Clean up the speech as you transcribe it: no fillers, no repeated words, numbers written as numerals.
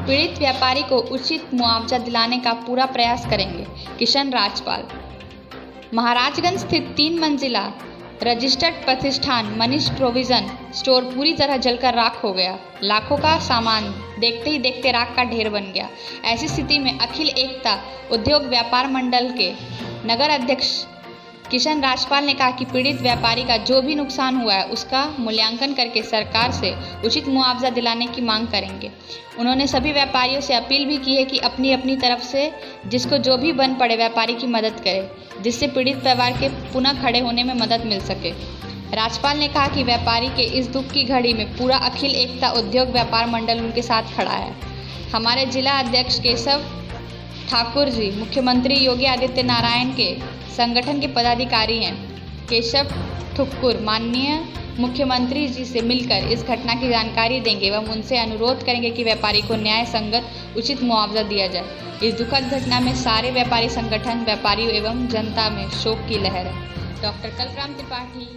पीड़ित व्यापारी को उचित मुआवजा दिलाने का पूरा प्रयास करेंगे। किशन राजपाल। महाराजगंज स्थित 3 मंजिला रजिस्टर्ड प्रतिष्ठान मनीष प्रोविजन स्टोर पूरी तरह जलकर राख हो गया। लाखों का सामान देखते ही देखते राख का ढेर बन गया। ऐसी स्थिति में अखिल एकता उद्योग व्यापार मंडल के नगर अध्यक्ष किशन राजपाल ने कहा कि पीड़ित व्यापारी का जो भी नुकसान हुआ है उसका मूल्यांकन करके सरकार से उचित मुआवजा दिलाने की मांग करेंगे। उन्होंने सभी व्यापारियों से अपील भी की है कि अपनी अपनी तरफ से जिसको जो भी बन पड़े व्यापारी की मदद करे, जिससे पीड़ित परिवार के पुनः खड़े होने में मदद मिल सके। राजपाल ने कहा कि व्यापारी के इस दुख की घड़ी में पूरा अखिल एकता उद्योग व्यापार मंडल उनके साथ खड़ा है। हमारे जिला अध्यक्ष केशव ठाकुर जी मुख्यमंत्री योगी आदित्य नारायण के संगठन के पदाधिकारी हैं। केशव ठुक्कुर माननीय मुख्यमंत्री जी से मिलकर इस घटना की जानकारी देंगे एवं उनसे अनुरोध करेंगे कि व्यापारी को न्याय संगत उचित मुआवजा दिया जाए। इस दुखद घटना में सारे व्यापारी संगठन, व्यापारी एवं जनता में शोक की लहर है। डॉक्टर कल्पराम त्रिपाठी।